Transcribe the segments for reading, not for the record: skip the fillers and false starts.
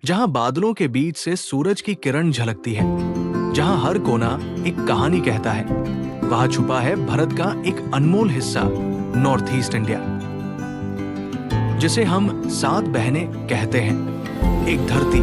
जहां बादलों के बीच से सूरज की किरण झलकती है, जहां हर कोना एक कहानी कहता है, वहां छुपा है भारत का एक अनमोल हिस्सा, नॉर्थ ईस्ट इंडिया, जिसे हम सात बहनें कहते हैं। एक धरती,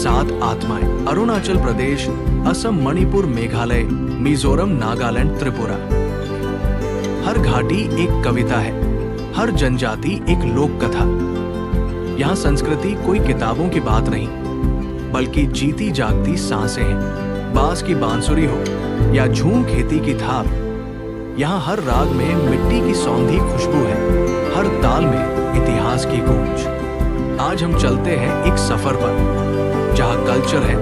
सात आत्माएं। अरुणाचल प्रदेश, असम, मणिपुर, मेघालय, मिजोरम, नागालैंड, त्रिपुरा। हर घाटी एक कविता है, हर जनजाति एक लोक कथा। यहाँ संस्कृति कोई किताबों की बात नहीं, बल्कि जीती जागती सांसें हैं। बांस की बांसुरी हो या झूम खेती की थाप, यहाँ हर राग में मिट्टी की सौंधी खुशबू है, हर ताल में इतिहास की गूंज। आज हम चलते हैं एक सफर पर, जहाँ कल्चर है,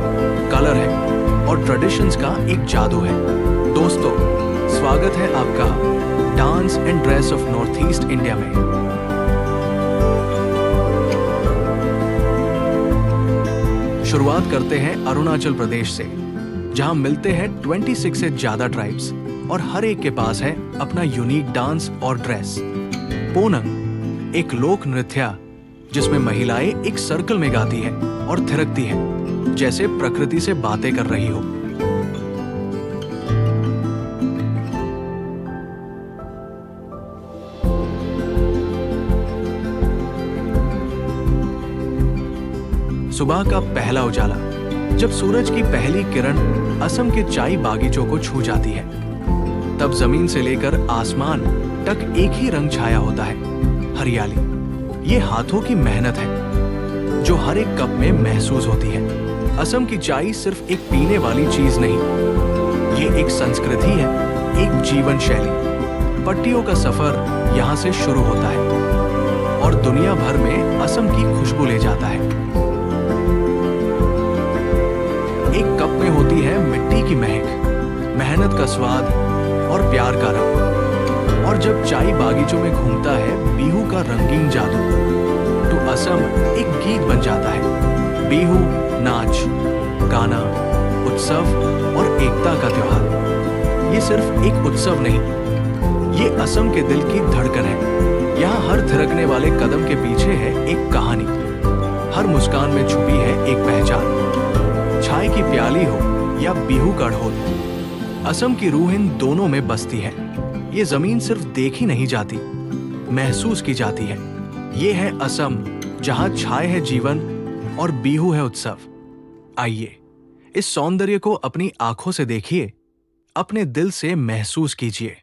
कलर है और ट्रेडिशंस का एक जादू है। दोस्तों, स्वागत है आपका dance and dress of north east India में। शुरुआत करते हैं अरुणाचल प्रदेश से, जहां मिलते हैं 26 से ज्यादा ट्राइब्स और हर एक के पास है अपना यूनिक डांस और ड्रेस। पोनंग एक लोक नृत्य जिसमें महिलाएं एक सर्कल में गाती है और थिरकती है, जैसे प्रकृति से बातें कर रही हो। सुबह का पहला उजाला, जब सूरज की पहली किरण असम के चाय बागीचों को छू जाती है, तब जमीन से लेकर आसमान तक एक ही रंग छाया होता है, हरियाली। ये हाथों की मेहनत है जो हर एक कप में महसूस होती है। असम की चाय सिर्फ एक पीने वाली चीज नहीं, ये एक संस्कृति है, एक जीवन शैली। पट्टियों का सफर यहाँ से शुरू होता है और दुनिया भर में असम की खुशबू ले जाता है। एक कप में होती है मिट्टी की महक, मेहनत का स्वाद और प्यार का रंग। और जब चाय बागीचों में घूमता है बिहू का रंगीन जादू, तो असम एक गीत बन जाता है। बिहू नाच, गाना, उत्सव और एकता का त्योहार। ये सिर्फ एक उत्सव नहीं, ये असम के दिल की धड़कन है। यहाँ हर थिरकने वाले कदम के पीछे है एक कहानी, हर मुस्कान में छुपी है एक पहचान। चाय की प्याली हो या बिहू का ढोल, असम की रूह इन दोनों में बसती है। ये जमीन सिर्फ देखी नहीं जाती, महसूस की जाती है। ये है असम, जहां चाय है जीवन और बिहू है उत्सव। आइए इस सौंदर्य को अपनी आंखों से देखिए, अपने दिल से महसूस कीजिए।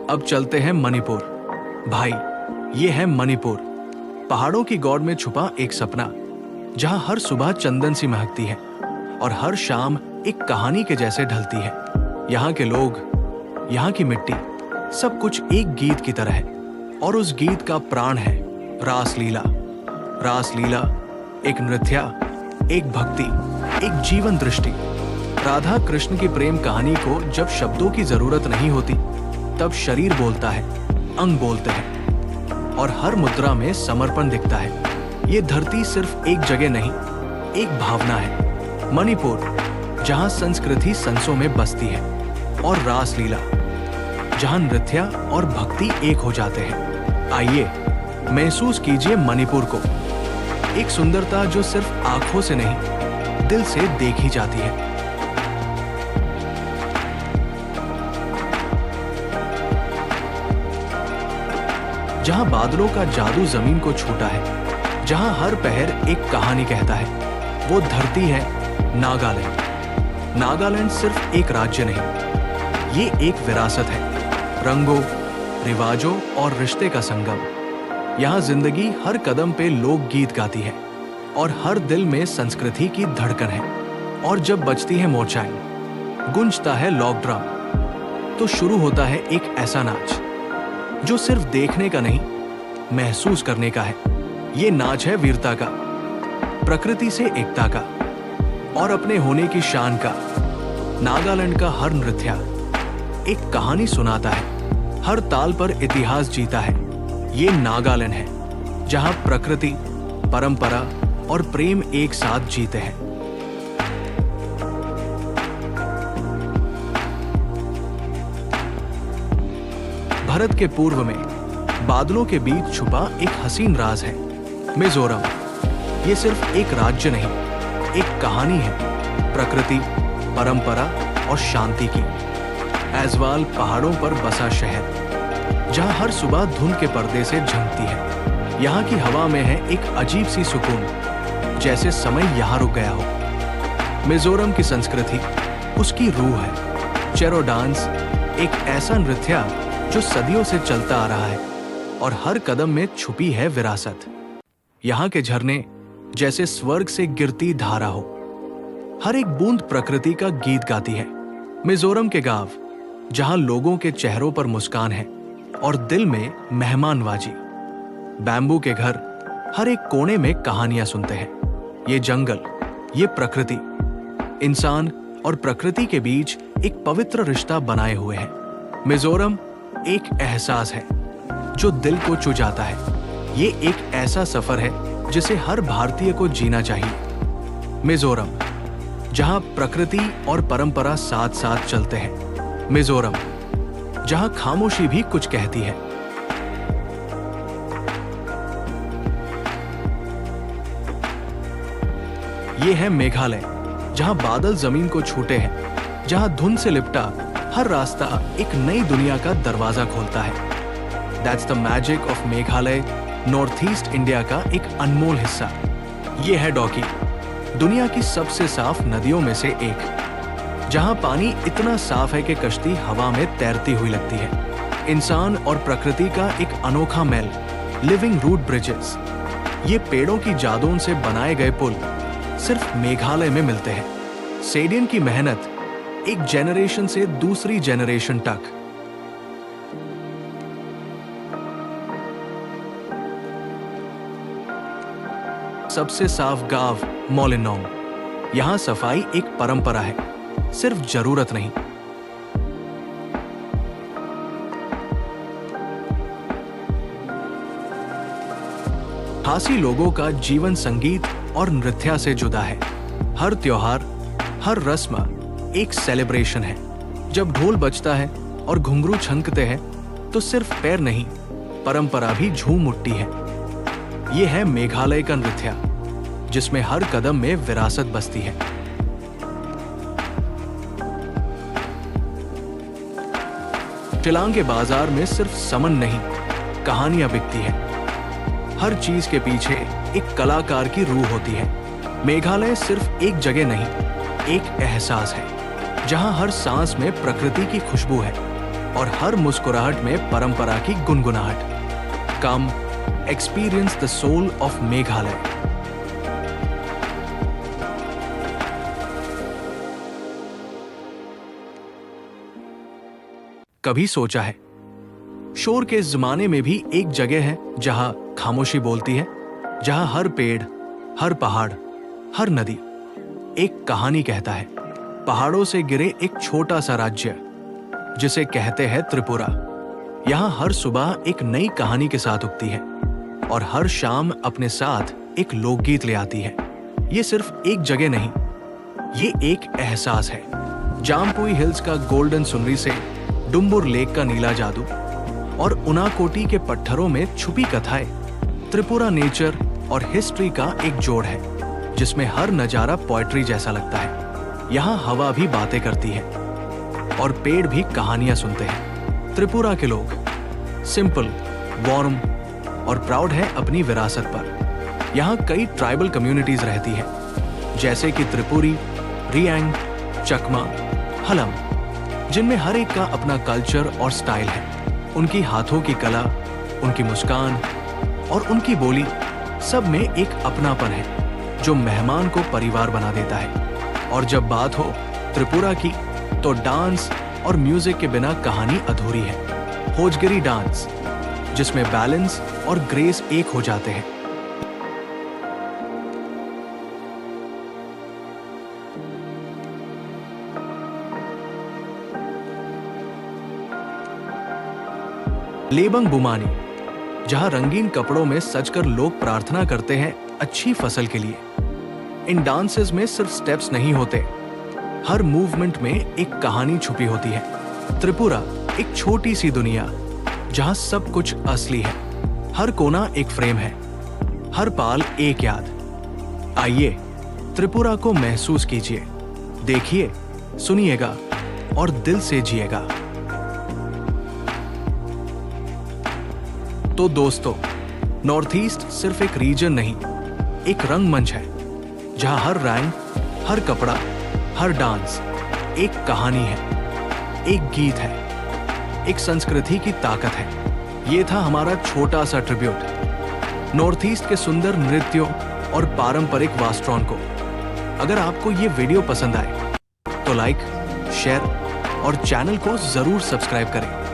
अब चलते हैं मणिपुर। भाई, ये है मणिपुर, पहाड़ों की गौड़ में छुपा एक सपना, जहां हर सुबह चंदन सी महकती है और हर शाम एक कहानी के जैसे ढलती है। यहाँ के लोग, यहाँ की मिट्टी, सब कुछ एक गीत की तरह है। और उस गीत का प्राण है रासलीला। रासलीला एक नृत्य, एक भक्ति, एक जीवन दृष्टि। राधा कृष्ण की प्रेम कहानी को जब शब्दों की जरूरत नहीं होती, तब शरीर बोलता है, अंग बोलते हैं और हर मुद्रा में समर्पण दिखता है। ये धरती सिर्फ एक जगह नहीं, एक भावना है। मणिपुर, जहां संस्कृति संसों में बसती है, और रासलीला, जहां नृत्य और भक्ति एक हो जाते हैं। आइए महसूस कीजिए मणिपुर को, एक सुंदरता जो सिर्फ आंखों से नहीं, दिल से देखी जाती है। जहां बादलों का जादू जमीन को छूटा है, जहां हर पहर एक कहानी कहता है, वो धरती है नागालैंड। नागालैंड सिर्फ एक राज्य नहीं, ये एक विरासत है, रंगों, रिवाजों और रिश्ते का संगम। यहाँ जिंदगी हर कदम पे लोक गीत गाती है और हर दिल में संस्कृति की धड़कन है। और जब बजती है मोरचाई, गूंजता है लॉक ड्रम, तो शुरू होता है एक ऐसा नाच जो सिर्फ देखने का नहीं, महसूस करने का है। ये नाच है वीरता का, प्रकृति से एकता का और अपने होने की शान का। नागालैंड का हर नृत्य एक कहानी सुनाता है, हर ताल पर इतिहास जीता है। ये नागालैंड है, जहां प्रकृति, परंपरा और प्रेम एक साथ जीते हैं। भारत के पूर्व में बादलों के बीच छुपा एक हसीन राज है। मिजोरम ये सिर्फ एक राज्य नहीं, एक कहानी है, प्रकृति, परंपरा और शांति की। ऐजवाल पहाड़ों पर बसा शहर, जहां हर सुबह धुंध के पर्दे से झंकती है। यहाँ की हवा में है एक अजीब सी सुकून, जैसे समय यहाँ रुक गया हो। मिजोरम की संस्कृति उसकी रूह है। चेरो डांस एक ऐसा नृत्य जो सदियों से चलता आ रहा है और हर कदम में छुपी है विरासत। यहाँ के झरने जैसे स्वर्ग से गिरती धारा हो, हर एक बूंद प्रकृति का गीत गाती है। मिजोरम के गांव, जहां लोगों के चेहरों पर मुस्कान है और दिल में मेहमानवाजी। बैम्बू के घर हर एक कोने में कहानियां सुनते हैं। ये जंगल, ये प्रकृति, इंसान और प्रकृति के बीच एक पवित्र रिश्ता बनाए हुए हैं। मिजोरम एक एहसास है जो दिल को छू जाता है। ये एक ऐसा सफर है जिसे हर भारतीय को जीना चाहिए। मिजोरम, जहां प्रकृति और परंपरा साथ साथ चलते हैं। मिजोरम, जहां खामोशी भी कुछ कहती है। ये है मेघालय, जहां बादल जमीन को छूते हैं, जहां धुंध से लिपटा हर रास्ता एक नई दुनिया का दरवाजा खोलता है। That's the magic of Meghalaya, north east India का एक अनमोल हिस्सा। ये है डॉकी, दुनिया की सबसे साफ नदियों में से एक, जहां पानी इतना साफ है कि कश्ती हवा में तैरती हुई लगती है। इंसान और प्रकृति का एक अनोखा मेल, लिविंग रूट ब्रिजेस। ये पेड़ों की जादोन से बनाए गए पुल सिर्फ मेघालय में मिलते हैं। सेडियन की मेहनत एक जेनरेशन से दूसरी जेनरेशन तक। सबसे साफ गांव मोलिनोंग। यहां सफाई एक परंपरा है, सिर्फ जरूरत नहीं। खासी लोगों का जीवन संगीत और नृत्य से जुदा है। हर त्योहार, हर रस्म एक सेलिब्रेशन है। जब ढोल बजता है और घुंघरू छनकते हैं तो सिर्फ पैर नहीं, परंपरा भी झूम उठती है। ये है मेघालय का नृत्य, जिसमें हर कदम में विरासत बसती है। शिलांग के बाजार में सिर्फ समन नहीं, कहानियां बिकती हैं। हर चीज के पीछे एक कलाकार की रूह होती है। मेघालय सिर्फ एक जगह नहीं, एक एहसास है, जहां हर सांस में प्रकृति की खुशबू है और हर मुस्कुराहट में परंपरा की गुनगुनाहट। Come experience the soul of Meghalaya. कभी सोचा है, शोर के इस जमाने में भी एक जगह है जहां खामोशी बोलती है, जहां हर पेड़, हर पहाड़, हर नदी एक कहानी कहता है। पहाड़ों से गिरे एक छोटा सा राज्य जिसे कहते हैं त्रिपुरा। यहां हर सुबह एक नई कहानी के साथ उगती है और हर शाम अपने साथ एक लोकगीत ले आती है। ये सिर्फ एक जगह नहीं, ये एक एहसास है। जामपुई हिल्स का गोल्डन सुनरी से डुम्बुर लेक का नीला जादू और उनाकोटी के पत्थरों में छुपी कथाएं, त्रिपुरा नेचर और हिस्ट्री का एक जोड़ है, जिसमें हर नजारा पोएट्री जैसा लगता है। यहाँ हवा भी बातें करती है और पेड़ भी कहानियां सुनते हैं। त्रिपुरा के लोग सिंपल, वार्म और प्राउड हैं अपनी विरासत पर। यहाँ कई ट्राइबल कम्युनिटीज रहती हैं, जैसे कि त्रिपुरी, रियांग, चकमा, हलम, जिनमें हर एक का अपना कल्चर और स्टाइल है। उनकी हाथों की कला, उनकी मुस्कान और उनकी बोली, सब में एक अपनापन है जो मेहमान को परिवार बना देता है। और जब बात हो त्रिपुरा की, तो डांस और म्यूजिक के बिना कहानी अधूरी है। भोजगिरी डांस, जिसमें बैलेंस और ग्रेस एक हो जाते हैं। लेबंग बुमानी, जहां रंगीन कपड़ों में सजकर लोग प्रार्थना करते हैं अच्छी फसल के लिए। इन डांसेस में सिर्फ स्टेप्स नहीं होते, हर मूवमेंट में एक कहानी छुपी होती है। त्रिपुरा एक छोटी सी दुनिया, जहां सब कुछ असली है। हर कोना एक फ्रेम है, हर पाल एक याद। आइए त्रिपुरा को महसूस कीजिए, देखिए, सुनिएगा और दिल से जिएगा। तो दोस्तों, नॉर्थ ईस्ट सिर्फ एक रीजन नहीं, एक रंगमंच है जहां हर रंग, हर कपड़ा, हर डांस एक कहानी है, एक गीत है, एक संस्कृति की ताकत है। ये था हमारा छोटा सा ट्रिब्यूट नॉर्थ ईस्ट के सुंदर नृत्यों और पारंपरिक वास्त्रों को। अगर आपको ये वीडियो पसंद आए तो लाइक, शेयर और चैनल को जरूर सब्सक्राइब करें।